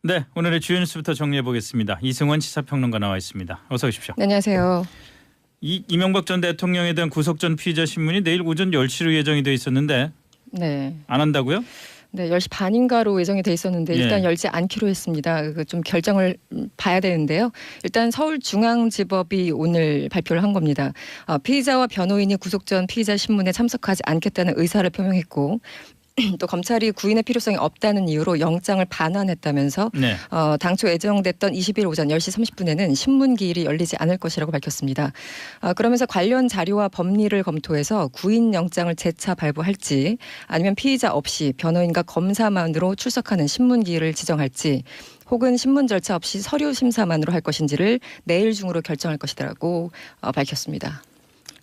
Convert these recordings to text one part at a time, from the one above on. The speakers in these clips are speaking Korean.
네, 오늘의 주요 뉴스부터 정리해 보겠습니다. 이승원 시사평론가 나와 있습니다. 어서 오십시오. 네, 안녕하세요. 이명박 전 대통령에 대한 구속 전 피의자 신문이 내일 오전 10시로 예정이 돼 있었는데 네. 안 한다고요? 네, 10시 반인가로 예정이 돼 있었는데 일단 열지 않기로 했습니다. 좀 결정을 봐야 되는데요. 일단 서울중앙지법이 오늘 발표를 한 겁니다. 피의자와 변호인이 구속 전 피의자 신문에 참석하지 않겠다는 의사를 표명했고 또 검찰이 구인의 필요성이 없다는 이유로 영장을 반환했다면서 네. 당초 예정됐던 20일 오전 10시 30분에는 신문기일이 열리지 않을 것이라고 밝혔습니다. 그러면서 관련 자료와 법리를 검토해서 구인 영장을 재차 발부할지 아니면 피의자 없이 변호인과 검사만으로 출석하는 신문기일을 지정할지 혹은 신문 절차 없이 서류 심사만으로 할 것인지를 내일 중으로 결정할 것이라고 밝혔습니다.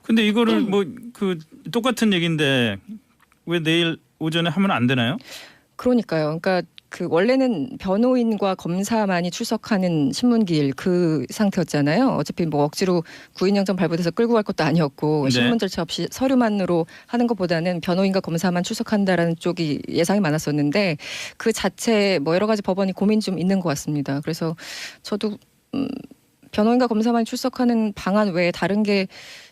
근데 이거를 뭐 그 똑같은 얘기인데 왜 내일 오전에 하면 안 되나요? 그러니까요. 그러니까 그 원래는 변호인과 검사만이 출석하는 신문기일 그 상태였잖아요. 어차피 뭐 억지로 구인영장 발부돼서 끌고 갈 것도 아니었고 네. 신문 절차 없이 서류만으로 하는 것보다는 변호인과 검사만 출석한다라는 쪽이 예상이 많았었는데 그 자체 뭐 여러 가지 법원이 고민이 좀 있는 것 같습니다. 그래서 저도 변호인과 검사만 출석하는 방안 외에 다른 게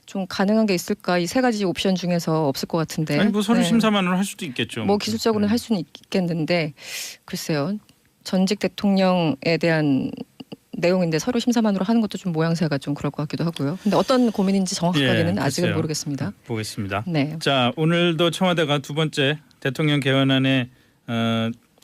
좀 가능한 게 있을까? 이 세 가지 옵션 중에서 없을 것 같은데. 아니 뭐 서류 네. 심사만으로 할 수도 있겠죠. 뭐 기술적으로는 할 수는 있겠는데 글쎄요. 전직 대통령에 대한 내용인데 서류 심사만으로 하는 것도 좀 모양새가 좀 그럴 것 같기도 하고요. 근데 어떤 고민인지 정확하게는 아직은 글쎄요. 모르겠습니다. 보겠습니다. 네. 자, 오늘도 청와대가 두 번째 대통령 개헌안에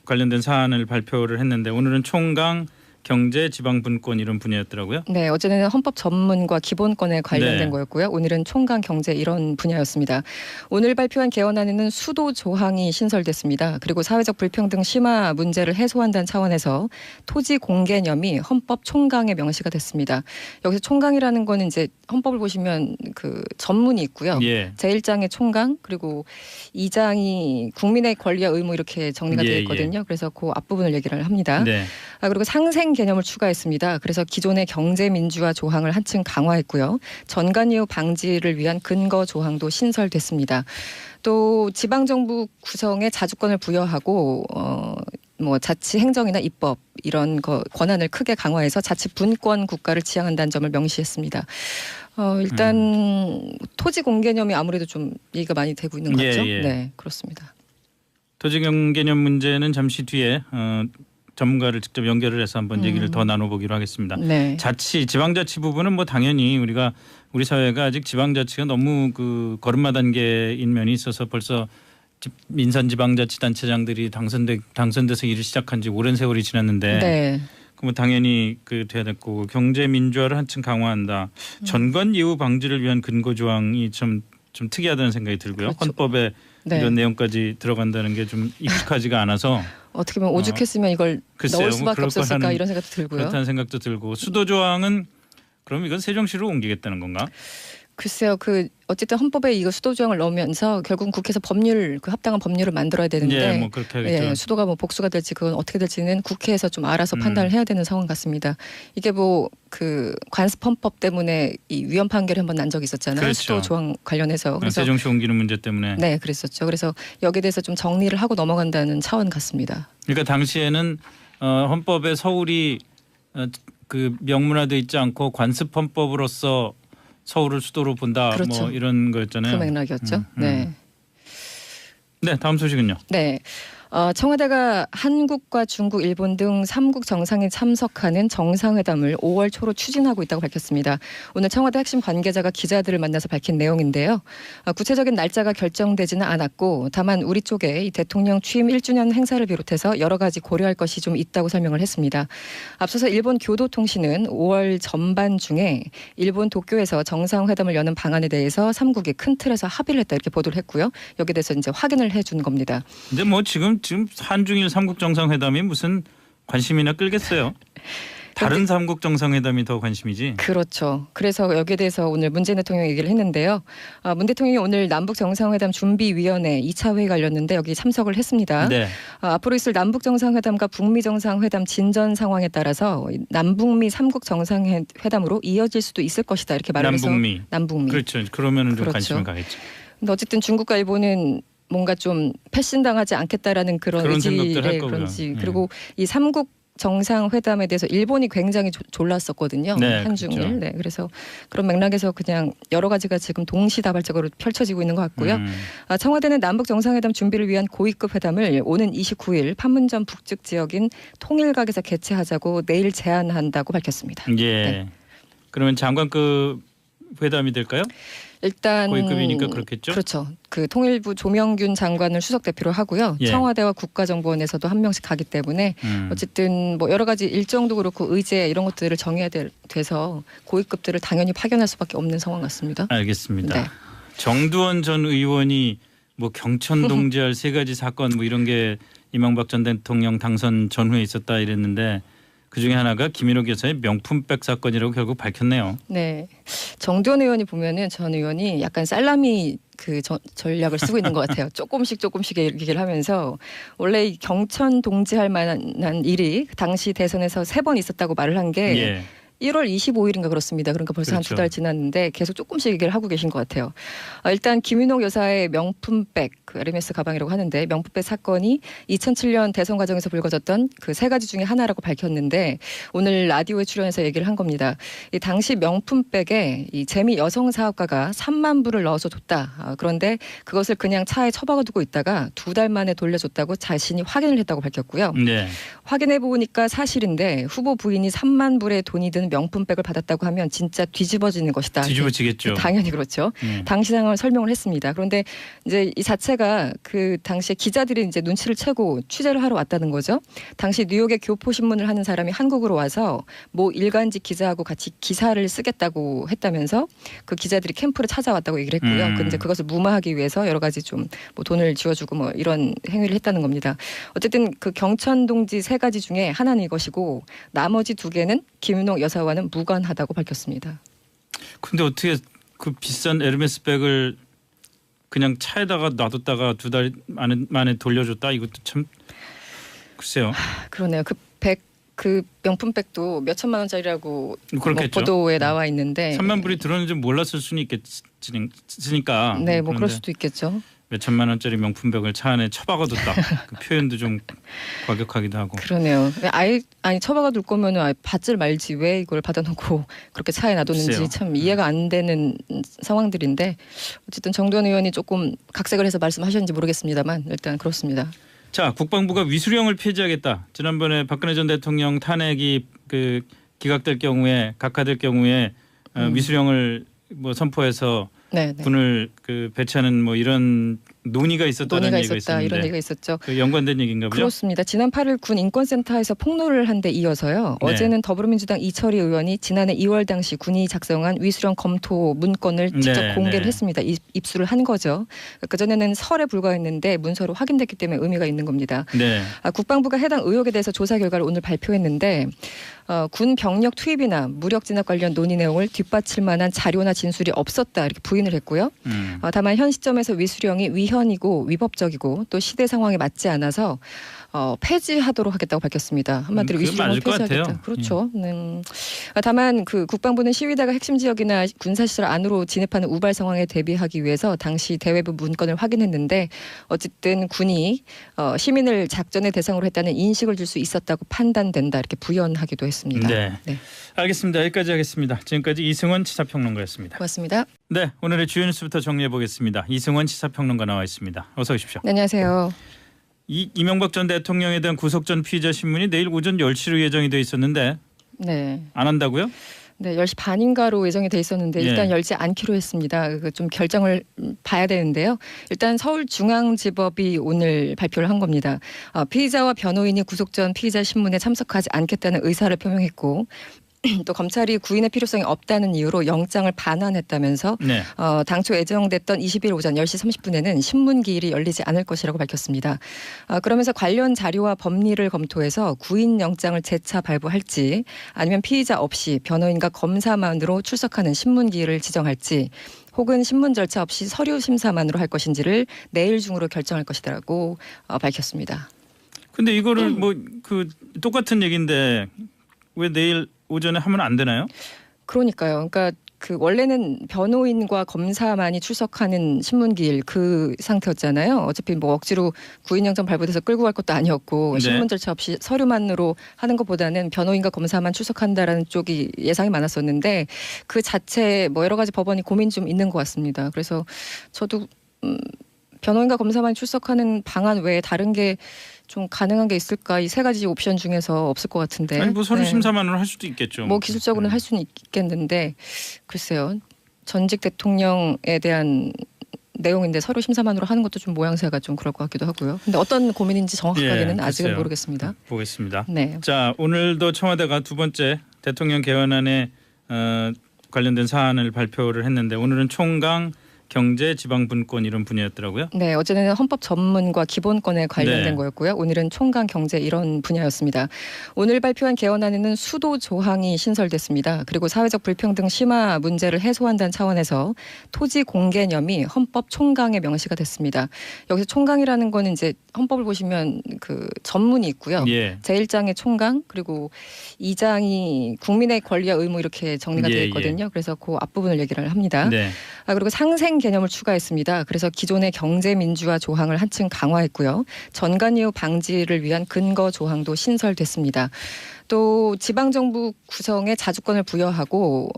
관련된 사안을 발표를 했는데 오늘은 총강 경제 지방 분권 이런 분야였더라고요. 네, 어제는 헌법 전문과 기본권에 관련된 네. 거였고요. 오늘은 총강 경제 이런 분야였습니다. 오늘 발표한 개헌안에는 수도 조항이 신설됐습니다. 그리고 사회적 불평등 심화 문제를 해소한다는 차원에서 토지 공개념이 헌법 총강에 명시가 됐습니다. 여기서 총강이라는 거는 이제 헌법을 보시면 그 전문이 있고요. 예. 제1장의 총강 그리고 2장이 국민의 권리와 의무 이렇게 정리가 되어 예, 있거든요. 그래서 그 앞부분을 얘기를 합니다. 네. 그리고 상생 개념을 추가했습니다. 그래서 기존의 경제 민주화 조항을 한층 강화했고요. 전관 이후 방지를 위한 근거 조항도 신설됐습니다. 또 지방 정부 구성에 자주권을 부여하고 뭐 자치 행정이나 입법 이런 권한을 크게 강화해서 자치 분권 국가를 지향한다는 점을 명시했습니다. 일단 토지 공개념이 아무래도 좀 얘기가 많이 되고 있는 것 같죠? 예. 네, 그렇습니다. 토지 공개념 문제는 잠시 뒤에 전문가를 직접 연결을 해서 한번 얘기를 더 나눠보기로 하겠습니다. 네. 자치, 지방자치 부분은 뭐 당연히 우리 사회가 아직 지방자치가 너무 그 걸음마 단계인 면이 있어서 벌써 민산지방자치단체장들이 당선돼서 일을 시작한 지 오랜 세월이 지났는데 네. 그럼 당연히 그 돼야 될 거고 경제 민주화를 한층 강화한다. 전관 예우 방지를 위한 근거 조항이 좀 특이하다는 생각이 들고요. 그렇죠. 헌법에 네. 이런 내용까지 들어간다는 게 좀 익숙하지가 않아서 어떻게 보면 오죽했으면 이걸 글쎄요, 넣을 뭐 수밖에 그럴 없었을까 거라는 이런 생각도 들고요. 그렇다는 생각도 들고 수도 조항은 그럼 이건 세종시로 옮기겠다는 건가? 글쎄요, 어쨌든 헌법에 이거 수도 조항을 넣으면서 결국은 국회에서 그 합당한 법률을 만들어야 되는데, 예, 뭐 그렇게 하겠죠. 수도가 뭐 복수가 될지 그건 어떻게 될지는 국회에서 좀 알아서 판단을 해야 되는 상황 같습니다. 이게 뭐 그 관습 헌법 때문에 이 위헌 판결이 한번 난 적이 있었잖아요. 그렇죠. 수도 조항 관련해서. 그래서 세종시 옮기는 문제 때문에. 네, 그랬었죠. 그래서 여기에 대해서 좀 정리를 하고 넘어간다는 차원 같습니다. 그러니까 당시에는 헌법에 서울이 그 명문화돼 있지 않고 관습 헌법으로서 서울을 수도로 본다. 그렇죠. 뭐 이런 거였잖아요. 그 맥락이었죠. 네. 네, 다음 소식은요. 네. 청와대가 한국과 중국, 일본 등 3국 정상에 참석하는 정상회담을 5월 초로 추진하고 있다고 밝혔습니다. 오늘 청와대 핵심 관계자가 기자들을 만나서 밝힌 내용인데요. 구체적인 날짜가 결정되지는 않았고 다만 우리 쪽에 이 대통령 취임 1주년 행사를 비롯해서 여러 가지 고려할 것이 좀 있다고 설명을 했습니다. 앞서서 일본 교도통신은 5월 전반 중에 일본 도쿄에서 정상회담을 여는 방안에 대해서 3국이 큰 틀에서 합의를 했다 이렇게 보도를 했고요. 여기에 대해서 이제 확인을 해준 겁니다. 근데 뭐 지금 한중일 3국 정상회담이 무슨 관심이나 끌겠어요. 다른 3국 정상회담이 더 관심이지. 그렇죠. 그래서 여기에 대해서 오늘 문재인 대통령이 얘기를 했는데요. 문 대통령이 오늘 남북 정상회담 준비위원회 2차 회의가 열렸는데 여기 참석을 했습니다. 네. 앞으로 있을 남북 정상회담과 북미 정상회담 진전 상황에 따라서 남북미 3국 정상회담으로 이어질 수도 있을 것이다 이렇게 말을 해서 남북미. 그렇죠. 그러면은 좀 그렇죠. 관심을 가겠죠. 근데 어쨌든 중국과 일본은 뭔가 좀 패신당하지 않겠다라는 그런 생각들 할 의지의 거고요. 그런지 그리고 이 3국 정상회담에 대해서 일본이 굉장히 졸랐었거든요. 네, 한중일. 그렇죠. 네, 그래서 그런 맥락에서 그냥 여러 가지가 지금 동시다발적으로 펼쳐지고 있는 것 같고요. 청와대는 남북 정상회담 준비를 위한 고위급 회담을 오는 29일 판문점 북측 지역인 통일각에서 개최하자고 내일 제안한다고 밝혔습니다. 예. 네. 그러면 장관급 회담이 될까요? 일단 고위급이니까 그렇겠죠. 그렇죠. 그 통일부 조명균 장관을 수석 대표로 하고요. 예. 청와대와 국가정보원에서도 한 명씩 가기 때문에 어쨌든 뭐 여러 가지 일정도 그렇고 의제 이런 것들을 정해야 돼서 고위급들을 당연히 파견할 수밖에 없는 상황 같습니다. 알겠습니다. 네. 정두원 전 의원이 뭐 경천 동지할 세 가지 사건 뭐 이런 게 이명박 전 대통령 당선 전후에 있었다 이랬는데 그중에 하나가 김인옥 여사의 명품백 사건이라고 결국 밝혔네요. 네, 정두원 의원이 보면은 전 의원이 약간 살라미 그 전략을 쓰고 있는 것 같아요. 조금씩 얘기를 하면서 원래 이 경천 동지할 만한 일이 당시 대선에서 3번 있었다고 말을 한 게 예. 1월 25일인가 그렇습니다. 그러니까 벌써 한 그렇죠. 2달 지났는데 계속 조금씩 얘기를 하고 계신 것 같아요. 일단 김인옥 여사의 명품백, 그 에르메스 가방이라고 하는데 명품백 사건이 2007년 대선 과정에서 불거졌던 그 3가지 중에 하나라고 밝혔는데 오늘 라디오에 출연해서 얘기를 한 겁니다. 이 당시 명품백에 이 재미 여성 사업가가 3만 불을 넣어서 줬다. 그런데 그것을 그냥 차에 처박아 두고 있다가 2달 만에 돌려줬다고 자신이 확인을 했다고 밝혔고요. 네. 확인해 보니까 사실인데 후보 부인이 3만 불의 돈이 든 명품백을 받았다고 하면 진짜 뒤집어지는 것이다. 뒤집어지겠죠. 당연히 그렇죠. 당시 상황을 설명을 했습니다. 그런데 이제 이 자체가 그 당시에 기자들이 이제 눈치를 채고 취재를 하러 왔다는 거죠. 당시 뉴욕의 교포 신문을 하는 사람이 한국으로 와서 모 일간지 기자하고 같이 기사를 쓰겠다고 했다면서 그 기자들이 캠프를 찾아왔다고 얘기를 했고요. 근데 그것을 무마하기 위해서 여러 가지 좀 뭐 돈을 지어주고 뭐 이런 행위를 했다는 겁니다. 어쨌든 그 경천 동지 3가지 중에 하나는 이것이고 나머지 2개는 김인옥 여사와는 무관하다고 밝혔습니다. 근데 어떻게 그 비싼 에르메스 백을 그냥 차에다가 놔뒀다가 2달 만에 돌려줬다? 이것도 참 글쎄요. 그러네요. 그 명품백도 몇 천만 원짜리라고 뭐 그렇겠죠. 보도에 나와 있는데 3만 불이 들었는지 몰랐을 수는 있겠으니까. 네, 뭐 그럴 그런데 수도 있겠죠. 몇 천만 원짜리 명품백을 차 안에 처박아뒀다. 그 표현도 좀 과격하기도 하고. 그러네요. 아니 처박아 둘 거면 아예 받질 말지 왜 이걸 받아놓고 그렇게 차에 놔뒀는지 글쎄요. 참 이해가 안 되는 상황들인데 어쨌든 정두원 의원이 조금 각색을 해서 말씀하셨는지 모르겠습니다만 일단 그렇습니다. 자, 국방부가 위수령을 폐지하겠다. 지난번에 박근혜 전 대통령 탄핵이 그 기각될 경우에 각하될 경우에 위수령을 뭐 선포해서 네. 군을 그 배치하는 뭐 이런 논의가 있었다는 얘기가 있었는데 이런 얘기가 있었죠. 그 연관된 얘기인가 보죠? 그렇습니다. 지난 8일 군 인권센터에서 폭로를 한 데 이어서요. 네. 어제는 더불어민주당 이철희 의원이 지난해 2월 당시 군이 작성한 위수령 검토 문건을 직접 네, 공개를 네. 했습니다. 입수를 한 거죠. 그전에는 설에 불과했는데 문서로 확인됐기 때문에 의미가 있는 겁니다. 네. 국방부가 해당 의혹에 대해서 조사 결과를 오늘 발표했는데 군 병력 투입이나 무력 진압 관련 논의 내용을 뒷받칠 만한 자료나 진술이 없었다 이렇게 부인을 했고요. 다만 현 시점에서 위수령이 위헌이고 위법적이고 또 시대 상황에 맞지 않아서 폐지하도록 하겠다고 밝혔습니다. 한마디로 그게 위수령을 맞을 것 폐지하겠다. 같아요. 그렇죠. 다만 그 국방부는 시위대가 핵심 지역이나 군사시설 안으로 진입하는 우발 상황에 대비하기 위해서 당시 대외부 문건을 확인했는데 어쨌든 군이 시민을 작전의 대상으로 했다는 인식을 줄 수 있었다고 판단된다 이렇게 부연하기도 했습니다. 네. 네. 알겠습니다. 여기까지 하겠습니다. 지금까지 이승원 시사평론가였습니다. 고맙습니다. 네, 오늘의 주요 뉴스부터 정리해 보겠습니다. 이승원 시사평론가 나와 있습니다. 어서 오십시오. 네, 안녕하세요. 이명박 전 대통령에 대한 구속 전 피의자 신문이 내일 오전 10시로 예정이 돼 있었는데 네. 안 한다고요? 네, 10시 반인가로 예정이 돼 있었는데 일단 예. 열지 않기로 했습니다. 좀 결정을 봐야 되는데요. 일단 서울중앙지법이 오늘 발표를 한 겁니다. 피의자와 변호인이 구속 전 피의자 신문에 참석하지 않겠다는 의사를 표명했고 또 검찰이 구인의 필요성이 없다는 이유로 영장을 반환했다면서 네. 당초 예정됐던 20일 오전 10시 30분에는 신문 기일이 열리지 않을 것이라고 밝혔습니다. 그러면서 관련 자료와 법리를 검토해서 구인 영장을 재차 발부할지 아니면 피의자 없이 변호인과 검사만으로 출석하는 신문 기일을 지정할지 혹은 신문 절차 없이 서류 심사만으로 할 것인지를 내일 중으로 결정할 것이라고 밝혔습니다. 근데 이거를 뭐 그 똑같은 얘기인데 왜 내일 오전에 하면 안 되나요? 그러니까요. 그러니까 그 원래는 변호인과 검사만이 출석하는 신문기일 그 상태였잖아요. 어차피 뭐 억지로 구인영장 발부돼서 끌고 갈 것도 아니었고 네. 신문 절차 없이 서류만으로 하는 것보다는 변호인과 검사만 출석한다라는 쪽이 예상이 많았었는데 그 자체 뭐 여러 가지 법원이 고민 좀 있는 것 같습니다. 그래서 저도 변호인과 검사만 출석하는 방안 외에 다른 게 좀 가능한 게 있을까 이 세 가지 옵션 중에서 없을 것 같은데. 아니 뭐 서류 네. 심사만으로 할 수도 있겠죠. 뭐 기술적으로는 할 수는 있겠는데 글쎄요. 전직 대통령에 대한 내용인데 서류 심사만으로 하는 것도 좀 모양새가 좀 그럴 것 같기도 하고요. 근데 어떤 고민인지 정확하게는 예, 아직은 글쎄요. 모르겠습니다. 보겠습니다. 네. 자, 오늘도 청와대가 두 번째 대통령 개헌안에 관련된 사안을 발표를 했는데 오늘은 총강, 경제, 지방 분권 이런 분야였더라고요. 네, 어제는 헌법 전문과 기본권에 관련된 네. 거였고요. 오늘은 총강 경제 이런 분야였습니다. 오늘 발표한 개헌안에는 수도 조항이 신설됐습니다. 그리고 사회적 불평등 심화 문제를 해소한다는 차원에서 토지 공개념이 헌법 총강에 명시가 됐습니다. 여기서 총강이라는 거는 이제 헌법을 보시면 그 전문이 있고요. 예. 제1장의 총강 그리고 2장이 국민의 권리와 의무 이렇게 정리가 예, 되어 있거든요. 그래서 그 앞부분을 얘기를 합니다. 네. 그리고 상생 개념을 추가했습니다. 그래서 기존의 경제 민주화 조항을 한층 강화했고요. 전관 이후 방지를 위한 근거 조항도 신설됐습니다. 또 지방 정부 구성에 자주권을 부여하고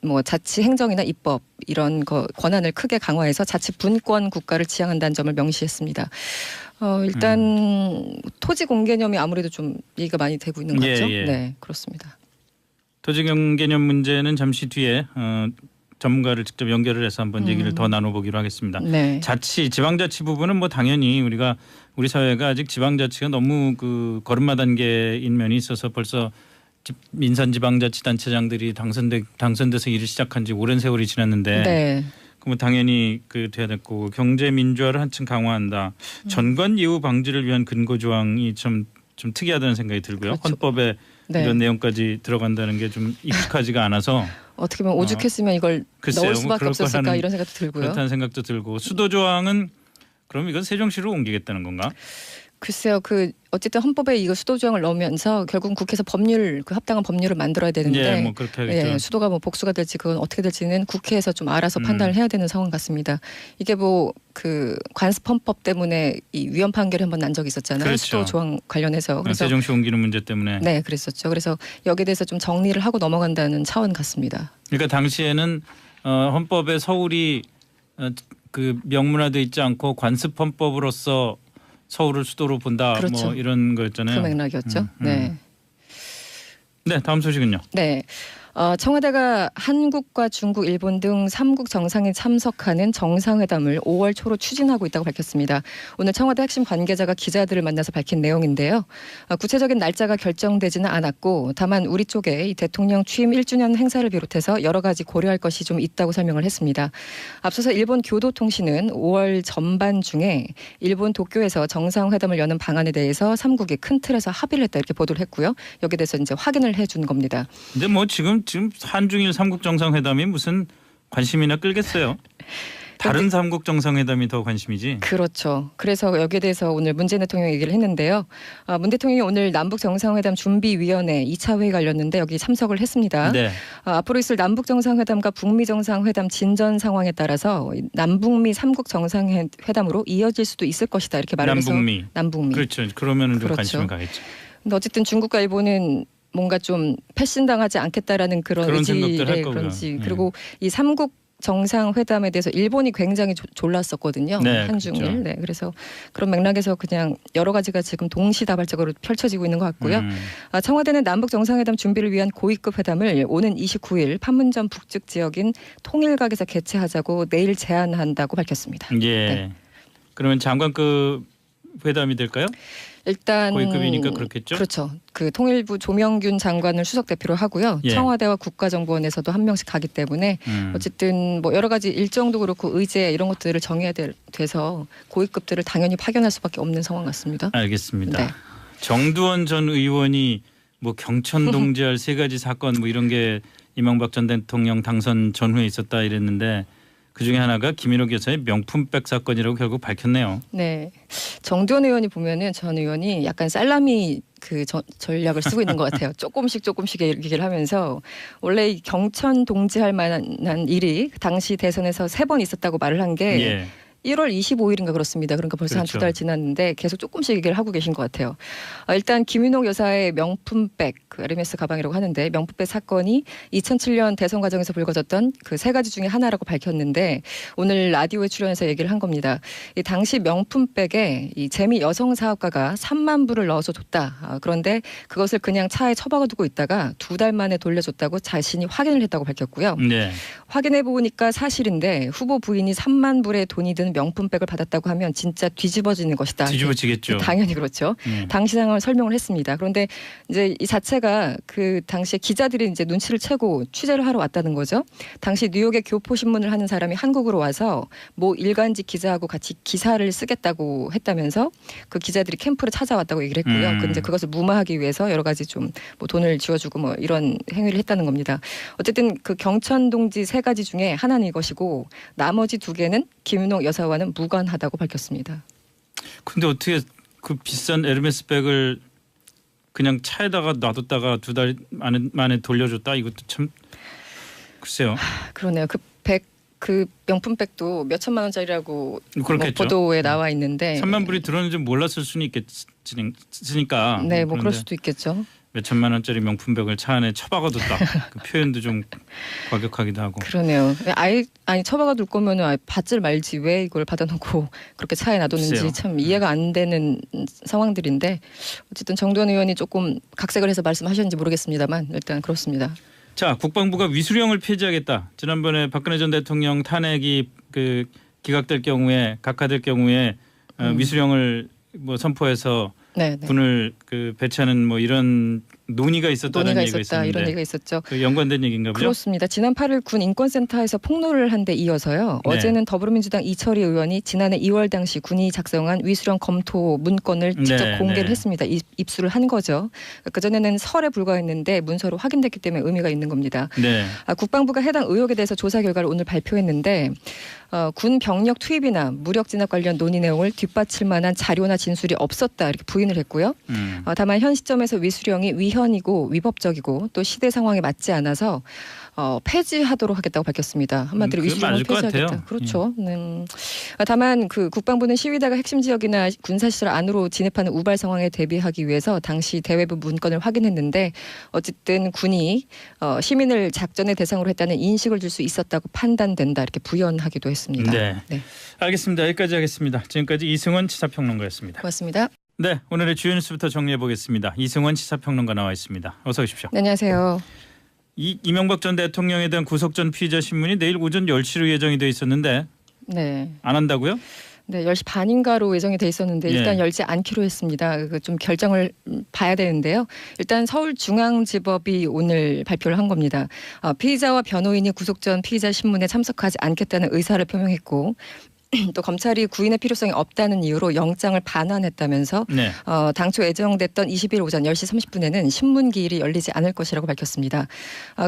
뭐 자치 행정이나 입법 이런 권한을 크게 강화해서 자치 분권 국가를 지향한다는 점을 명시했습니다. 일단 토지 공개념이 아무래도 좀 얘기가 많이 되고 있는 것 같죠. 예. 네, 그렇습니다. 토지 공개념 문제는 잠시 뒤에 전문가를 직접 연결을 해서 한번 얘기를 더 나눠보기로 하겠습니다. 네. 자치, 지방자치 부분은 뭐 당연히 우리 사회가 아직 지방자치가 너무 그 걸음마 단계인 면이 있어서 벌써 민산지방자치단체장들이 당선돼서 일을 시작한 지 오랜 세월이 지났는데 네. 그러면 당연히 그 돼야 될 거고 경제 민주화를 한층 강화한다. 전관 예우 방지를 위한 근거 조항이 좀 특이하다는 생각이 들고요. 그렇죠. 헌법에 네. 이런 내용까지 들어간다는 게 좀 익숙하지가 않아서 어떻게 보면 오죽했으면 이걸 글쎄요, 넣을 뭐 수밖에 그럴 없었을까 거라는 이런 생각도 들고요. 그렇다는 생각도 들고 수도 조항은 그럼 이건 세종시로 옮기겠다는 건가? 글쎄요, 그 어쨌든 헌법에 이거 수도 조항을 넣으면서 결국 국회에서 법률 그 합당한 법률을 만들어야 되는데, 예, 뭐 그렇게 하겠죠. 예, 수도가 뭐 복수가 될지 그건 어떻게 될지는 국회에서 좀 알아서 음. 판단을 해야 되는 상황 같습니다. 이게 뭐 그 관습 헌법 때문에 이 위헌 판결이 한번 난 적이 있었잖아요. 그렇죠. 수도 조항 관련해서 그래서 세종시 옮기는 문제 때문에. 네, 그랬었죠. 그래서 여기에 대해서 좀 정리를 하고 넘어간다는 차원 같습니다. 그러니까 당시에는 헌법에 서울이 그 명문화돼 있지 않고 관습 헌법으로서 서울을 수도로 본다. 그렇죠. 뭐 이런 거였잖아요. 그 맥락이었죠. 네. 네, 다음 소식은요. 네. 청와대가 한국과 중국, 일본 등 3국 정상이 참석하는 정상회담을 5월 초로 추진하고 있다고 밝혔습니다. 오늘 청와대 핵심 관계자가 기자들을 만나서 밝힌 내용인데요. 구체적인 날짜가 결정되지는 않았고 다만 우리 쪽에 이 대통령 취임 1주년 행사를 비롯해서 여러 가지 고려할 것이 좀 있다고 설명을 했습니다. 앞서서 일본 교도통신은 5월 전반 중에 일본 도쿄에서 정상회담을 여는 방안에 대해서 3국이 큰 틀에서 합의를 했다 이렇게 보도를 했고요. 여기에 대해서 이제 확인을 해준 겁니다. 근데 뭐 지금 한중일 3국 정상회담이 무슨 관심이나 끌겠어요. 다른 3국 정상회담이 더 관심이지. 그렇죠. 그래서 여기에 대해서 오늘 문재인 대통령이 얘기를 했는데요. 문 대통령이 오늘 남북 정상회담 준비위원회 2차 회의 열렸는데 여기 참석을 했습니다. 네. 앞으로 있을 남북 정상회담과 북미 정상회담 진전 상황에 따라서 남북미 3국 정상회담으로 이어질 수도 있을 것이다 이렇게 말을 해서 남북미. 그렇죠. 그러면은 좀 그렇죠. 관심을 가겠죠. 근데 어쨌든 중국과 일본은 뭔가 좀 패신당하지 않겠다라는 그런 생각들 할 거고요. 그런지 그리고 이 3국 정상회담에 대해서 일본이 굉장히 졸랐었거든요. 네, 한중일. 그렇죠. 네, 그래서 그런 맥락에서 그냥 여러 가지가 지금 동시다발적으로 펼쳐지고 있는 것 같고요. 청와대는 남북 정상회담 준비를 위한 고위급 회담을 오는 29일 판문점 북측 지역인 통일각에서 개최하자고 내일 제안한다고 밝혔습니다. 예. 네. 그러면 장관급 회담이 될까요? 일단 고위급이니까 그렇겠죠. 그렇죠. 그 통일부 조명균 장관을 수석 대표로 하고요. 예. 청와대와 국가정보원에서도 한 명씩 가기 때문에 어쨌든 뭐 여러 가지 일정도 그렇고 의제 이런 것들을 정해야 돼서 고위급들을 당연히 파견할 수밖에 없는 상황 같습니다. 알겠습니다. 네. 정두원 전 의원이 뭐 경천 동지할 세 가지 사건 뭐 이런 게 이명박 전 대통령 당선 전후에 있었다 이랬는데 그중에 하나가 김인옥 여사의 명품백 사건이라고 결국 밝혔네요. 네, 정두원 의원이 보면은 전 의원이 약간 살라미 전략을 쓰고 있는 것 같아요. 조금씩 얘기를 하면서 원래 이 경천 동지할 만한 일이 당시 대선에서 3번 있었다고 말을 한 게 예. 1월 25일인가 그렇습니다. 그러니까 벌써 한 그렇죠. 2달 지났는데 계속 조금씩 얘기를 하고 계신 것 같아요. 일단 김인옥 여사의 명품백, 그 에르메스 가방이라고 하는데 명품백 사건이 2007년 대선 과정에서 불거졌던 그 3가지 중에 하나라고 밝혔는데 오늘 라디오에 출연해서 얘기를 한 겁니다. 이 당시 명품백에 이 재미 여성 사업가가 3만 불을 넣어서 줬다. 그런데 그것을 그냥 차에 처박아두고 있다가 2달 만에 돌려줬다고 자신이 확인을 했다고 밝혔고요. 네. 확인해 보니까 사실인데 후보 부인이 3만 불의 돈이 든 명품백을 받았다고 하면 진짜 뒤집어지는 것이다. 뒤집어지겠죠. 당연히 그렇죠. 당시 상황을 설명을 했습니다. 그런데 이제 이 자체가 그 당시에 기자들이 이제 눈치를 채고 취재를 하러 왔다는 거죠. 당시 뉴욕에 교포 신문을 하는 사람이 한국으로 와서 모 일간지 기자하고 같이 기사를 쓰겠다고 했다면서 그 기자들이 캠프를 찾아왔다고 얘기를 했고요. 근데 그것을 무마하기 위해서 여러 가지 좀 뭐 돈을 쥐어주고 뭐 이런 행위를 했다는 겁니다. 어쨌든 그 경천 동지 3가지 중에 하나는 이것이고 나머지 2개는 김인옥 여사와는 무관하다고 밝혔습니다. 근데 어떻게 그 비싼 에르메스 백을 그냥 차에다가 놔뒀다가 2달 만에 돌려줬다? 이것도 참 글쎄요. 그러네요. 그 명품백도 몇 천만 원짜리라고 그렇겠죠. 보도에 나와 있는데 3만 불이 들었는지 몰랐을 수는 있겠으니까. 네, 뭐 그럴 수도 있겠죠. 몇 천만 원짜리 명품백을 차 안에 처박아뒀다. 그 표현도 좀 과격하기도 하고. 그러네요. 아니 처박아둘 거면은 아예 받질 말지 왜 이걸 받아놓고 그렇게 차에 놔뒀는지 글쎄요. 참 이해가 안 되는 상황들인데 어쨌든 정두원 의원이 조금 각색을 해서 말씀하셨는지 모르겠습니다만 일단 그렇습니다. 자, 국방부가 위수령을 폐지하겠다. 지난번에 박근혜 전 대통령 탄핵이 그 기각될 경우에 각하될 경우에 위수령을 뭐 선포해서 네. 군을 그 배치하는 뭐 이런 논의가 있었다는 얘기가 있었는데 이런 얘기가 있었죠. 그 연관된 얘기인가 보죠? 그렇습니다. 지난 8일 군 인권센터에서 폭로를 한 데 이어서요. 네. 어제는 더불어민주당 이철희 의원이 지난해 2월 당시 군이 작성한 위수령 검토 문건을 직접 네, 공개를 네. 했습니다. 입수를 한 거죠. 그전에는 설에 불과했는데 문서로 확인됐기 때문에 의미가 있는 겁니다. 네. 국방부가 해당 의혹에 대해서 조사 결과를 오늘 발표했는데 군 병력 투입이나 무력 진압 관련 논의 내용을 뒷받칠 만한 자료나 진술이 없었다 이렇게 부인을 했고요. 다만 현 시점에서 위수령이 위헌이고 위법적이고 또 시대 상황에 맞지 않아서 폐지하도록 하겠다고 밝혔습니다. 한마디로 그게 위수령을 맞을 것 폐지하겠다. 같아요. 그렇죠. 다만 그 국방부는 시위대가 핵심 지역이나 군사시설 안으로 진입하는 우발 상황에 대비하기 위해서 당시 대외부 문건을 확인했는데 어쨌든 군이 시민을 작전의 대상으로 했다는 인식을 줄 수 있었다고 판단된다 이렇게 부연하기도 했습니다. 네. 알겠습니다. 여기까지 하겠습니다. 지금까지 이승원 시사평론가였습니다. 고맙습니다. 네, 오늘의 주요 뉴스부터 정리해 보겠습니다. 이승원 시사평론가 나와 있습니다. 어서 오십시오. 네, 안녕하세요. 이명박 전 대통령에 대한 구속 전 피의자 신문이 내일 오전 10시로 예정이 돼 있었는데 네. 안 한다고요? 네, 10시 반인가로 예정이 돼 있었는데 일단 예. 열지 않기로 했습니다. 좀 결정을 봐야 되는데요. 일단 서울중앙지법이 오늘 발표를 한 겁니다. 피의자와 변호인이 구속 전 피의자 신문에 참석하지 않겠다는 의사를 표명했고 또 검찰이 구인의 필요성이 없다는 이유로 영장을 반환했다면서 네. 당초 예정됐던 20일 오전 10시 30분에는 신문기일이 열리지 않을 것이라고 밝혔습니다.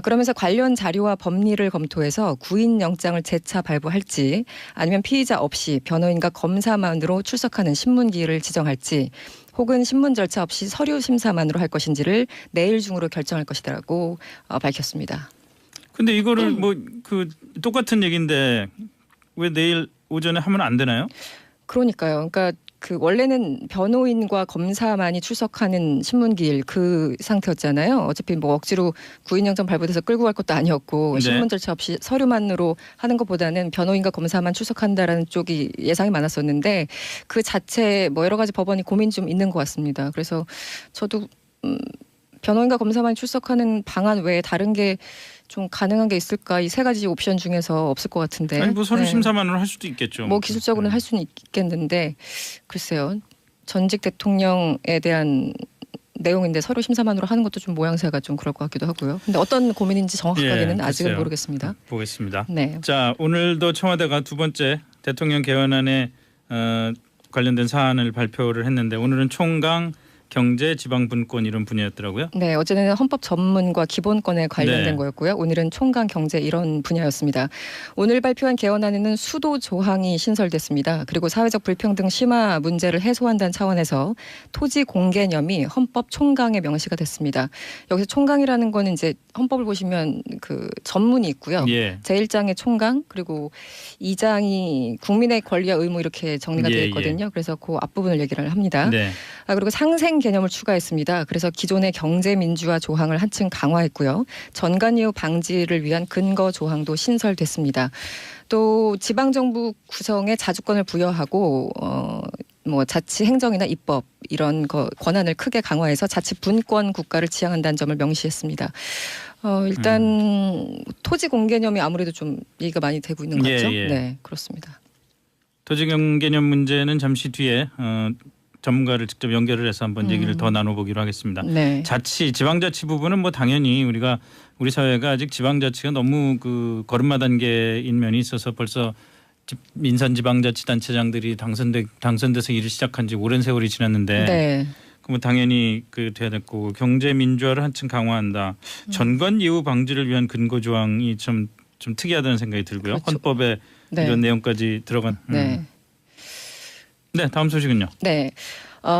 그러면서 관련 자료와 법리를 검토해서 구인 영장을 재차 발부할지 아니면 피의자 없이 변호인과 검사만으로 출석하는 신문기일을 지정할지 혹은 신문 절차 없이 서류 심사만으로 할 것인지를 내일 중으로 결정할 것이라고 밝혔습니다. 근데 이거를 뭐 그 똑같은 얘기인데 왜 내일 오전에 하면 안 되나요? 그러니까요. 그러니까 그 원래는 변호인과 검사만이 출석하는 신문기일 그 상태였잖아요. 어차피 뭐 억지로 구인영장 발부돼서 끌고 갈 것도 아니었고 네. 신문 절차 없이 서류만으로 하는 것보다는 변호인과 검사만 출석한다라는 쪽이 예상이 많았었는데 그 자체 뭐 여러 가지 법원이 고민이 좀 있는 것 같습니다. 그래서 저도 변호인과 검사만 출석하는 방안 외에 다른 게 좀 가능한 게 있을까? 이 3가지 옵션 중에서 없을 것 같은데. 아니 뭐 서류 네. 심사만으로 할 수도 있겠죠. 뭐 기술적으로는 할 수는 있겠는데 글쎄요. 전직 대통령에 대한 내용인데 서류 심사만으로 하는 것도 좀 모양새가 좀 그럴 것 같기도 하고요. 근데 어떤 고민인지 정확하게는 예, 아직은 글쎄요. 모르겠습니다. 보겠습니다. 네. 자, 오늘도 청와대가 2번째 대통령 개헌안에 관련된 사안을 발표를 했는데 오늘은 총강 경제, 지방분권 이런 분야였더라고요. 네, 어제는 헌법 전문과 기본권에 관련된 네. 거였고요. 오늘은 총강 경제 이런 분야였습니다. 오늘 발표한 개헌안에는 수도 조항이 신설됐습니다. 그리고 사회적 불평등 심화 문제를 해소한다는 차원에서 토지 공개념이 헌법 총강에 명시가 됐습니다. 여기서 총강이라는 거는 이제 헌법을 보시면 그 전문이 있고요. 예. 제1장의 총강 그리고 2장이 국민의 권리와 의무 이렇게 정리가 되어 예, 있거든요. 그래서 그 앞부분을 얘기를 합니다. 네. 그리고 상생 개념을 추가했습니다. 그래서 기존의 경제 민주화 조항을 한층 강화했고요. 전관 이후 방지를 위한 근거 조항도 신설됐습니다. 또 지방 정부 구성에 자주권을 부여하고 뭐 자치 행정이나 입법 이런 권한을 크게 강화해서 자치 분권 국가를 지향한다는 점을 명시했습니다. 일단 토지 공개념이 아무래도 좀 얘기가 많이 되고 있는 것 같죠. 예. 네, 그렇습니다. 토지 공개념 문제는 잠시 뒤에 전문가를 직접 연결을 해서 한번 얘기를 더 나눠보기로 하겠습니다. 네. 자치, 지방자치 부분은 뭐 당연히 우리 사회가 아직 지방자치가 너무 그 걸음마 단계인 면이 있어서 벌써 민산지방자치단체장들이 당선돼서 일을 시작한 지 오랜 세월이 지났는데 네. 그러면 당연히 그 돼야 될 거고 경제 민주화를 한층 강화한다. 전관 예우 방지를 위한 근거 조항이 좀 특이하다는 생각이 들고요. 그렇죠. 헌법에 네. 이런 내용까지 들어간. 네. 네, 다음 소식은요. 네.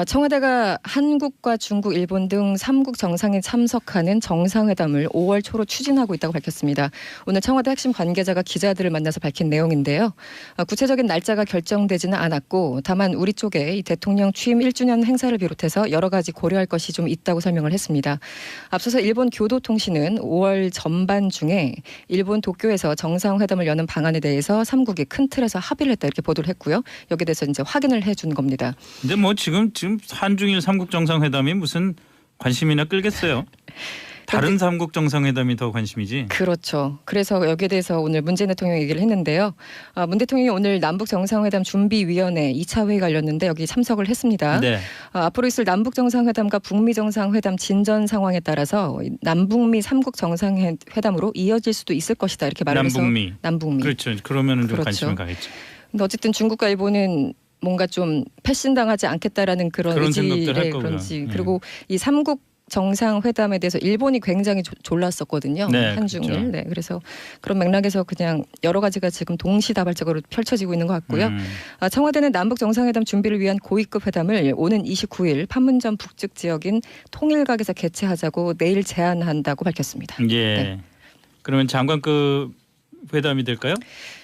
청와대가 한국과 중국, 일본 등 3국 정상이 참석하는 정상회담을 5월 초로 추진하고 있다고 밝혔습니다. 오늘 청와대 핵심 관계자가 기자들을 만나서 밝힌 내용인데요. 구체적인 날짜가 결정되지는 않았고 다만 우리 쪽에 이 대통령 취임 1주년 행사를 비롯해서 여러 가지 고려할 것이 좀 있다고 설명을 했습니다. 앞서서 일본 교도통신은 5월 전반 중에 일본 도쿄에서 정상회담을 여는 방안에 대해서 3국이 큰 틀에서 합의를 했다 이렇게 보도를 했고요. 여기에 대해서 이제 확인을 해준 겁니다. 근데 뭐 지금 한중일 삼국 정상회담이 무슨 관심이나 끌겠어요. 다른 삼국 정상회담이 더 관심이지. 그렇죠. 그래서 여기에 대해서 오늘 문재인 대통령이 얘기를 했는데요. 문 대통령이 오늘 남북 정상회담 준비위원회 2차 회의가 열렸는데 여기 참석을 했습니다. 네. 앞으로 있을 남북 정상회담과 북미 정상회담 진전 상황에 따라서 남북미 3국 정상회담으로 이어질 수도 있을 것이다 이렇게 말을 해서 남북미. 그렇죠. 그러면은 좀 그렇죠. 관심을 가겠죠. 근데 어쨌든 중국과 일본은 뭔가 좀 패신당하지 않겠다라는 그런 생각들 할 의지의 거고요. 그런지 그리고 이 3국 정상회담에 대해서 일본이 굉장히 졸랐었거든요. 네, 한중일. 그렇죠. 네, 그래서 그런 맥락에서 그냥 여러 가지가 지금 동시다발적으로 펼쳐지고 있는 것 같고요. 청와대는 남북 정상회담 준비를 위한 고위급 회담을 오는 29일 판문점 북측 지역인 통일각에서 개최하자고 내일 제안한다고 밝혔습니다. 예. 네. 그러면 장관급 회담이 될까요?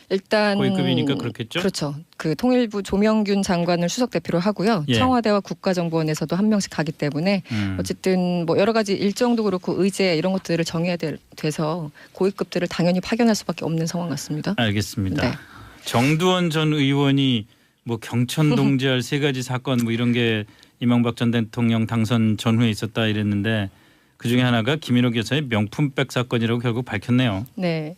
일단 고위급이니까 그렇겠죠. 그렇죠. 그 통일부 조명균 장관을 수석 대표로 하고요. 예. 청와대와 국가정보원에서도 한 명씩 가기 때문에 어쨌든 뭐 여러 가지 일정도 그렇고 의제 이런 것들을 정해야 돼서 고위급들을 당연히 파견할 수밖에 없는 상황 같습니다. 알겠습니다. 네. 정두원 전 의원이 뭐 경천 동지할 세 가지 사건 뭐 이런 게 이명박 전 대통령 당선 전후에 있었다 이랬는데 그중에 하나가 김인옥 여사의 명품백 사건이라고 결국 밝혔네요. 네,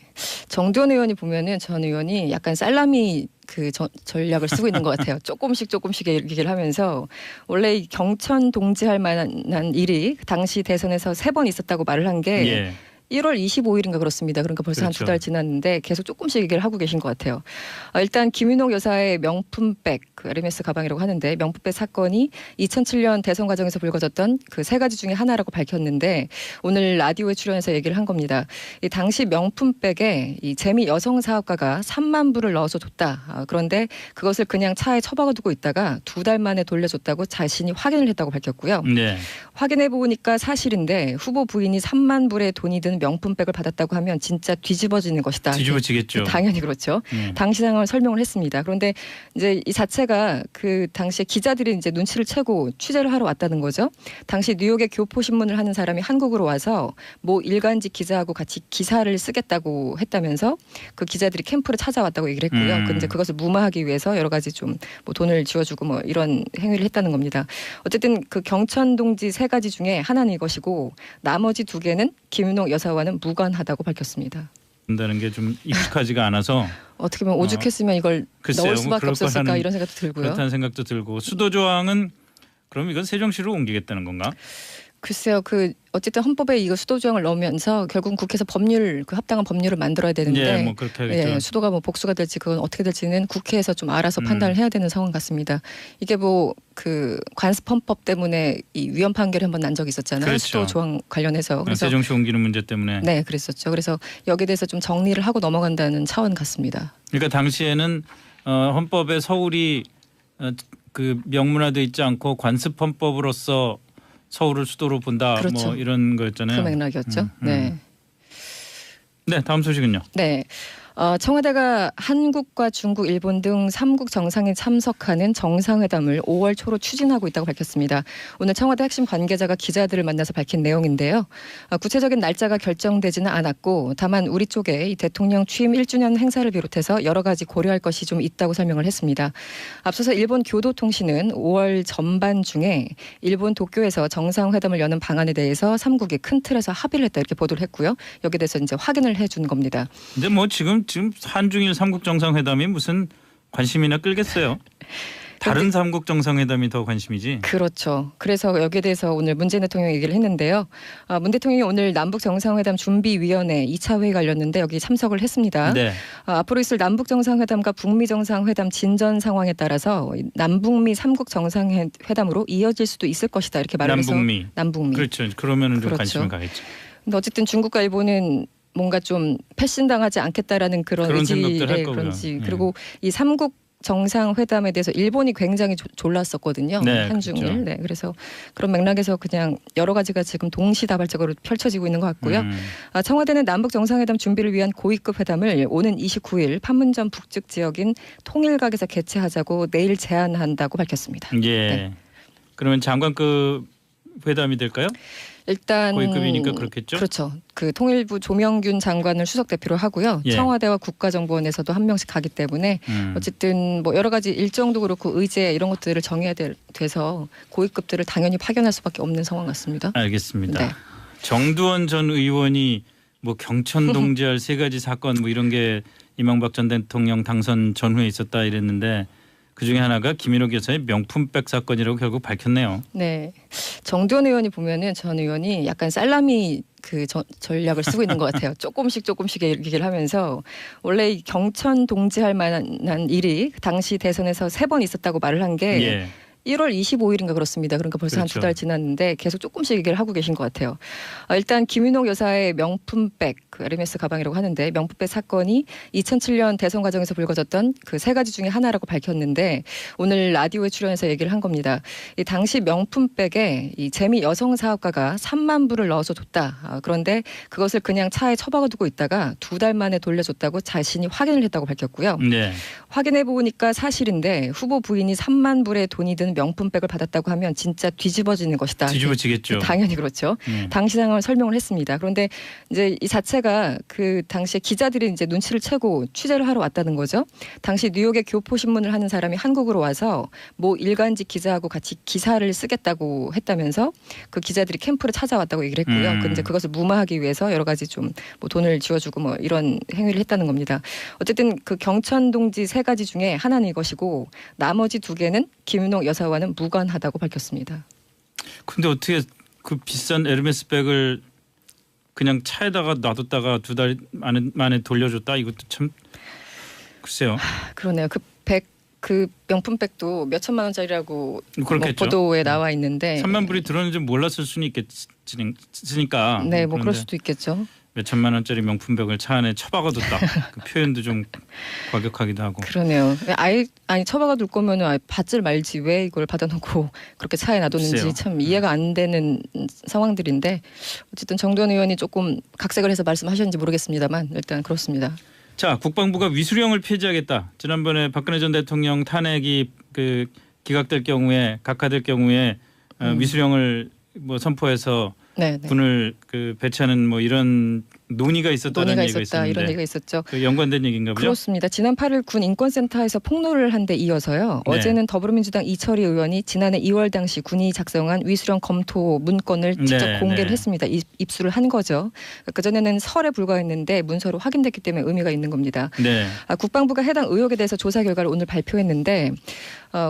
정두원 의원이 보면은 전 의원이 약간 살라미 그 전략을 쓰고 있는 것 같아요. 조금씩 얘기를 하면서 원래 이 경천 동지할 만한 일이 당시 대선에서 3번 있었다고 말을 한 게 예. 1월 25일인가 그렇습니다. 그러니까 벌써 한 그렇죠. 2달 지났는데 계속 조금씩 얘기를 하고 계신 것 같아요. 일단 김윤옥 여사의 명품백, 그 에르메스 가방이라고 하는데 명품백 사건이 2007년 대선 과정에서 불거졌던 그 3가지 중에 하나라고 밝혔는데 오늘 라디오에 출연해서 얘기를 한 겁니다. 이 당시 명품백에 이 재미 여성 사업가가 3만 불을 넣어서 줬다. 그런데 그것을 그냥 차에 처박아두고 있다가 2달 만에 돌려줬다고 자신이 확인을 했다고 밝혔고요. 네. 확인해 보니까 사실인데 후보 부인이 3만 불의 돈이 든 명품백을 받았다고 하면 진짜 뒤집어지는 것이다. 뒤집어지겠죠. 당연히 그렇죠. 당시 상황을 설명을 했습니다. 그런데 이제 이 자체가 그 당시에 기자들이 이제 눈치를 채고 취재를 하러 왔다는 거죠. 당시 뉴욕에 교포 신문을 하는 사람이 한국으로 와서 뭐 일간지 기자하고 같이 기사를 쓰겠다고 했다면서 그 기자들이 캠프를 찾아왔다고 얘기를 했고요. 근데 그것을 무마하기 위해서 여러 가지 좀 뭐 돈을 지어주고 뭐 이런 행위를 했다는 겁니다. 어쨌든 그 경천 동지 3가지 중에 하나는 이것이고 나머지 2개는 김윤옥 여사와는 무관하다고 밝혔습니다. 한다는 게 좀 익숙하지가 않아서 어떻게 보면 오죽했으면 이걸 글쎄요, 넣을 뭐 수밖에 그럴 없었을까 거라는 이런 생각도 들고요. 그렇다는 생각도 들고 수도 조항은 그럼 이건 세종시로 옮기겠다는 건가? 글쎄요, 어쨌든 헌법에 이거 수도 조항을 넣으면서 결국 국회에서 합당한 법률을 만들어야 되는데, 예, 뭐 그렇게 하겠죠. 예, 수도가 뭐 복수가 될지 그건 어떻게 될지는 국회에서 좀 알아서 음. 판단을 해야 되는 상황 같습니다. 이게 뭐 관습 헌법 때문에 이 위헌 판결이 한번 난 적이 있었잖아요. 그렇죠. 수도 조항 관련해서. 그래서 세종시 옮기는 문제 때문에. 네, 그랬었죠. 그래서 여기에 대해서 좀 정리를 하고 넘어간다는 차원 같습니다. 그러니까 당시에는 헌법에 서울이 그 명문화돼 있지 않고 관습 헌법으로서 서울을 수도로 본다. 그렇죠. 뭐 이런 거였잖아요. 그 맥락이었죠. 네. 네, 다음 소식은요. 네. 청와대가 한국과 중국, 일본 등 3국 정상이 참석하는 정상회담을 5월 초로 추진하고 있다고 밝혔습니다. 오늘 청와대 핵심 관계자가 기자들을 만나서 밝힌 내용인데요. 구체적인 날짜가 결정되지는 않았고 다만 우리 쪽에 이 대통령 취임 1주년 행사를 비롯해서 여러 가지 고려할 것이 좀 있다고 설명을 했습니다. 앞서서 일본 교도통신은 5월 전반 중에 일본 도쿄에서 정상회담을 여는 방안에 대해서 3국이 큰 틀에서 합의를 했다 이렇게 보도를 했고요. 여기에 대해서 이제 확인을 해준 겁니다. 근데 뭐 지금 한중일 삼국 정상회담이 무슨 관심이나 끌겠어요. 다른 삼국 정상회담이 더 관심이지. 그렇죠. 그래서 여기에 대해서 오늘 문재인 대통령이 얘기를 했는데요. 문 대통령이 오늘 남북 정상회담 준비위원회 2차 회의가 열렸는데 여기 참석을 했습니다. 네. 앞으로 있을 남북 정상회담과 북미 정상회담 진전 상황에 따라서 남북미 3국 정상회담으로 이어질 수도 있을 것이다 이렇게 말을 해서 남북미. 그렇죠. 그러면은 좀 그렇죠. 관심을 가겠죠. 근데 어쨌든 중국과 일본은 뭔가 좀 패신당하지 않겠다라는 그런 생각들 할 의지의 거고요. 그런지 그리고 이 3국 정상회담에 대해서 일본이 굉장히 졸랐었거든요. 네, 한중일. 그렇죠. 네, 그래서 그런 맥락에서 그냥 여러 가지가 지금 동시다발적으로 펼쳐지고 있는 것 같고요. 청와대는 남북 정상회담 준비를 위한 고위급 회담을 오는 29일 판문점 북측 지역인 통일각에서 개최하자고 내일 제안한다고 밝혔습니다. 예. 네. 그러면 장관급 회담이 될까요? 일단 고위급이니까 그렇겠죠. 그렇죠. 그 통일부 조명균 장관을 수석 대표로 하고요. 예. 청와대와 국가정보원에서도 한 명씩 가기 때문에 어쨌든 뭐 여러 가지 일정도 그렇고 의제 이런 것들을 정해야 돼서 고위급들을 당연히 파견할 수밖에 없는 상황 같습니다. 알겠습니다. 네. 정두원 전 의원이 뭐 경천 동지할 세 가지 사건 뭐 이런 게 이명박 전 대통령 당선 전후에 있었다 이랬는데 그중에 하나가 김인옥 여사의 명품백 사건이라고 결국 밝혔네요. 네, 정두원 의원이 보면은 전 의원이 약간 살라미 전략을 쓰고 있는 것 같아요. 조금씩 얘기를 하면서 원래 이 경천 동지할 만한 일이 당시 대선에서 3번 있었다고 말을 한 게 예. 1월 25일인가 그렇습니다. 그러니까 벌써 한 그렇죠. 2달 지났는데 계속 조금씩 얘기를 하고 계신 것 같아요. 일단 김인옥 여사의 명품백, 에르메스 가방이라고 하는데 명품백 사건이 2007년 대선 과정에서 불거졌던 그 3가지 중에 하나라고 밝혔는데 오늘 라디오에 출연해서 얘기를 한 겁니다. 이 당시 명품백에 이 재미 여성 사업가가 3만 불을 넣어서 줬다. 그런데 그것을 그냥 차에 처박아두고 있다가 2달 만에 돌려줬다고 자신이 확인을 했다고 밝혔고요. 네. 확인해 보니까 사실인데 후보 부인이 3만 불의 돈이 든 명품백을 받았다고 하면 진짜 뒤집어지는 것이다. 뒤집어지겠죠. 당연히 그렇죠. 당시 상황을 설명을 했습니다. 그런데 이제 이 자체가 그 당시에 기자들이 이제 눈치를 채고 취재를 하러 왔다는 거죠. 당시 뉴욕에 교포 신문을 하는 사람이 한국으로 와서 모 일간지 기자하고 같이 기사를 쓰겠다고 했다면서 그 기자들이 캠프를 찾아왔다고 얘기를 했고요. 근데 그것을 무마하기 위해서 여러 가지 좀 뭐 돈을 지어주고 뭐 이런 행위를 했다는 겁니다. 어쨌든 그 경천 동지 3가지 중에 하나는 이것이고 나머지 2개는 김인옥 여사와는 무관하다고 밝혔습니다. 근데 어떻게 그 비싼 에르메스 백을 그냥 차에다가 놔뒀다가 2달 만에 돌려줬다 이것도 참 글쎄요. 그러네요. 그 명품백도 몇 천만 원짜리라고 그렇겠죠. 뭐 보도에 나와 있는데 3만 불이 들었는지 몰랐을 수는 있겠으니까. 네, 뭐 그럴 수도 있겠죠. 몇 천만 원짜리 명품백을 차 안에 처박아뒀다. 그 표현도 좀 과격하기도 하고. 그러네요. 아니 처박아둘 거면은 아예 받질 말지 왜 이걸 받아놓고 그렇게 차에 놔뒀는지 글쎄요. 참 이해가 안 되는 상황들인데 어쨌든 정두원 의원이 조금 각색을 해서 말씀하셨는지 모르겠습니다만 일단 그렇습니다. 자, 국방부가 위수령을 폐지하겠다. 지난번에 박근혜 전 대통령 탄핵이 그 기각될 경우에 각하될 경우에 위수령을 뭐 선포해서 네. 군을 그 배치하는 뭐 이런 논의가 있었다는 논의가 얘기가 있었다 있었는데 이런 얘기가 있었죠. 그 연관된 얘기인가 보죠? 그렇습니다. 지난 8일 군 인권센터에서 폭로를 한 데 이어서요. 네. 어제는 더불어민주당 이철희 의원이 지난해 2월 당시 군이 작성한 위수령 검토 문건을 직접 네, 공개를 네. 했습니다. 입수를 한 거죠. 그전에는 설에 불과했는데 문서로 확인됐기 때문에 의미가 있는 겁니다. 네. 국방부가 해당 의혹에 대해서 조사 결과를 오늘 발표했는데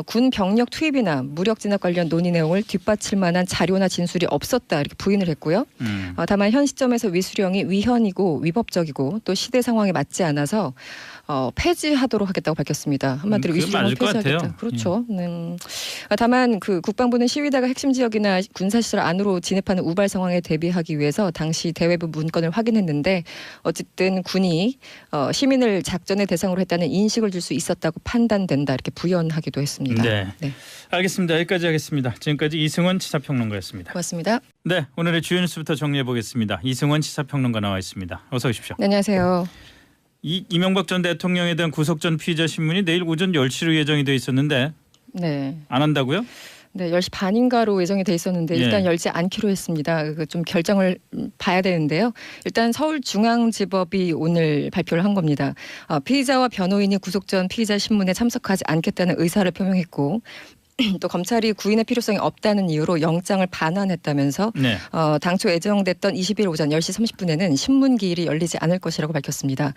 군 병력 투입이나 무력 진압 관련 논의 내용을 뒷받칠 만한 자료나 진술이 없었다 이렇게 부인을 했고요. 다만 현 시점에서 위수령이 위헌이고 위법적이고 또 시대 상황에 맞지 않아서 폐지하도록 하겠다고 밝혔습니다. 한마디로 그게 위수령을 맞을 것 폐지하겠다. 같아요. 그렇죠. 다만 그 국방부는 시위대가 핵심 지역이나 군사시설 안으로 진입하는 우발 상황에 대비하기 위해서 당시 대외부 문건을 확인했는데 어쨌든 군이 시민을 작전의 대상으로 했다는 인식을 줄 수 있었다고 판단된다 이렇게 부연하기도 했습니다. 네. 네. 알겠습니다. 여기까지 하겠습니다. 지금까지 이승원 시사평론가였습니다. 고맙습니다. 네, 오늘의 주요 뉴스부터 정리해 보겠습니다. 이승원 시사평론가 나와 있습니다. 어서 오십시오. 네, 안녕하세요. 이명박 전 대통령에 대한 구속 전 피의자 신문이 내일 오전 10시로 예정이 돼 있었는데 네. 안 한다고요? 네, 10시 반인가로 예정이 돼 있었는데 일단 예. 열지 않기로 했습니다. 좀 결정을 봐야 되는데요. 일단 서울중앙지법이 오늘 발표를 한 겁니다. 피의자와 변호인이 구속 전 피의자 신문에 참석하지 않겠다는 의사를 표명했고 또 검찰이 구인의 필요성이 없다는 이유로 영장을 반환했다면서 네. 당초 예정됐던 20일 오전 10시 30분에는 신문기일이 열리지 않을 것이라고 밝혔습니다.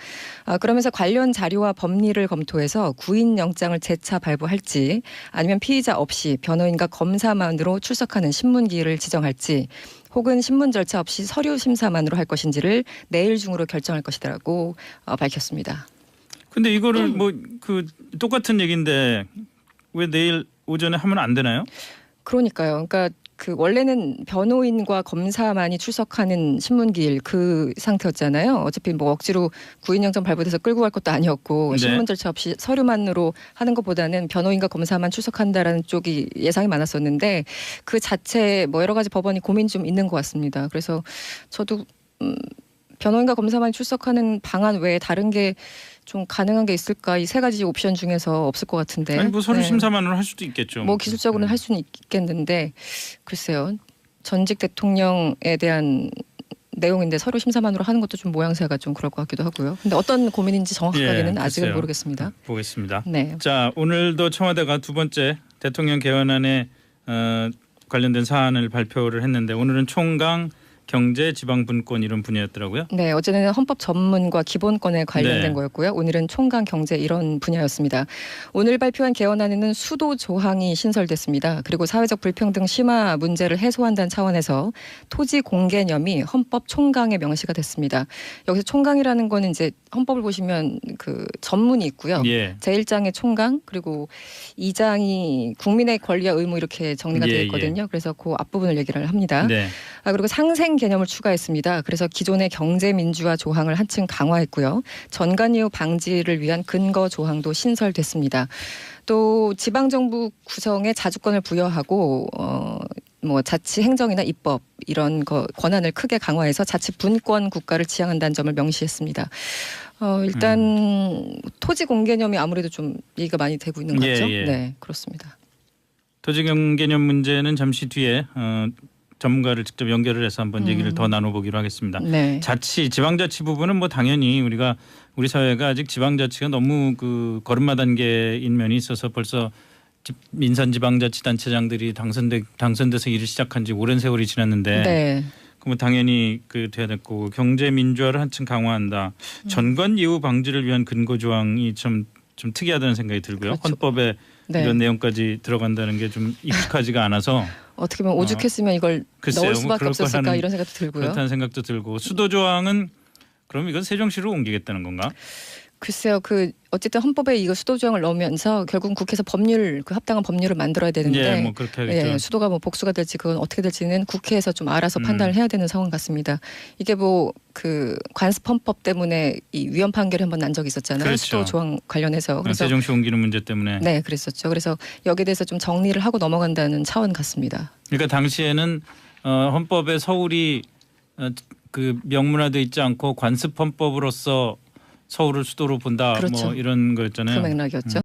그러면서 관련 자료와 법리를 검토해서 구인 영장을 재차 발부할지 아니면 피의자 없이 변호인과 검사만으로 출석하는 신문기일을 지정할지 혹은 신문 절차 없이 서류 심사만으로 할 것인지를 내일 중으로 결정할 것이라고 밝혔습니다. 근데 이거를 뭐 그 똑같은 얘기인데 왜 내일 오전에 하면 안 되나요? 그러니까요. 그러니까 그 원래는 변호인과 검사만이 출석하는 신문기일 그 상태였잖아요. 어차피 뭐 억지로 구인영장 발부돼서 끌고 갈 것도 아니었고 네. 신문 절차 없이 서류만으로 하는 것보다는 변호인과 검사만 출석한다라는 쪽이 예상이 많았었는데 그 자체 뭐 여러 가지 법원이 고민 좀 있는 것 같습니다. 그래서 저도 변호인과 검사만 출석하는 방안 외에 다른 게 좀 가능한 게 있을까? 이 세 가지 옵션 중에서 없을 것 같은데. 아니 뭐 서류 네. 심사만으로 할 수도 있겠죠. 뭐 기술적으로는 할 수는 있겠는데 글쎄요. 전직 대통령에 대한 내용인데 서류 심사만으로 하는 것도 좀 모양새가 좀 그럴 것 같기도 하고요. 근데 어떤 고민인지 정확하게는 아직은 글쎄요. 모르겠습니다. 보겠습니다. 네. 자, 오늘도 청와대가 두 번째 대통령 개헌안에 관련된 사안을 발표를 했는데 오늘은 총강 경제 지방 분권 이런 분야였더라고요. 네, 어제는 헌법 전문과 기본권에 관련된 네. 거였고요. 오늘은 총강 경제 이런 분야였습니다. 오늘 발표한 개헌안에는 수도 조항이 신설됐습니다. 그리고 사회적 불평등 심화 문제를 해소한다는 차원에서 토지 공개념이 헌법 총강에 명시가 됐습니다. 여기서 총강이라는 거는 이제 헌법을 보시면 그 전문이 있고요. 예. 제1장의 총강 그리고 2장이 국민의 권리와 의무 이렇게 정리가 예, 되어 있거든요. 그래서 그 앞부분을 얘기를 합니다. 네. 그리고 상생 개념을 추가했습니다. 그래서 기존의 경제 민주화 조항을 한층 강화했고요. 전관 이후 방지를 위한 근거 조항도 신설됐습니다. 또 지방 정부 구성에 자주권을 부여하고 뭐 자치 행정이나 입법 이런 권한을 크게 강화해서 자치 분권 국가를 지향한다는 점을 명시했습니다. 일단 토지 공개념이 아무래도 좀 얘기가 많이 되고 있는 것 같죠. 예. 네, 그렇습니다. 토지 공개념 문제는 잠시 뒤에 전문가를 직접 연결을 해서 한번 얘기를 더 나눠보기로 하겠습니다. 네. 자치, 지방자치 부분은 뭐 당연히 우리 사회가 아직 지방자치가 너무 그 걸음마 단계인 면이 있어서 벌써 민선지방자치단체장들이 당선돼서 일을 시작한 지 오랜 세월이 지났는데 네. 그러면 당연히 그 돼야 됐고 경제 민주화를 한층 강화한다. 전관 예우 방지를 위한 근거 조항이 좀 특이하다는 생각이 들고요. 그렇죠. 헌법에 네. 이런 내용까지 들어간다는 게 좀 익숙하지가 않아서 어떻게 보면 오죽했으면 이걸 글쎄요, 넣을 뭐 수밖에 그럴 없었을까 거라는 이런 생각도 들고요. 그렇다는 생각도 들고 수도 조항은 그럼 이건 세종시로 옮기겠다는 건가? 글쎄요, 어쨌든 헌법에 이거 수도 조항을 넣으면서 결국 국회에서 합당한 법률을 만들어야 되는데, 예, 뭐 그렇게 하겠죠. 수도가 뭐 복수가 될지 그건 어떻게 될지는 국회에서 좀 알아서 판단을 해야 되는 상황 같습니다. 이게 뭐 그 관습 헌법 때문에 이 위헌 판결이 한번 난 적이 있었잖아요. 그렇죠. 수도 조항 관련해서. 그래서 세종시 옮기는 문제 때문에. 네, 그랬었죠. 그래서 여기에 대해서 좀 정리를 하고 넘어간다는 차원 같습니다. 그러니까 당시에는 헌법에 서울이 그 명문화돼 있지 않고 관습 헌법으로서 서울을 수도로 본다. 그렇죠. 뭐 이런 거였잖아요. 그 맥락이었죠.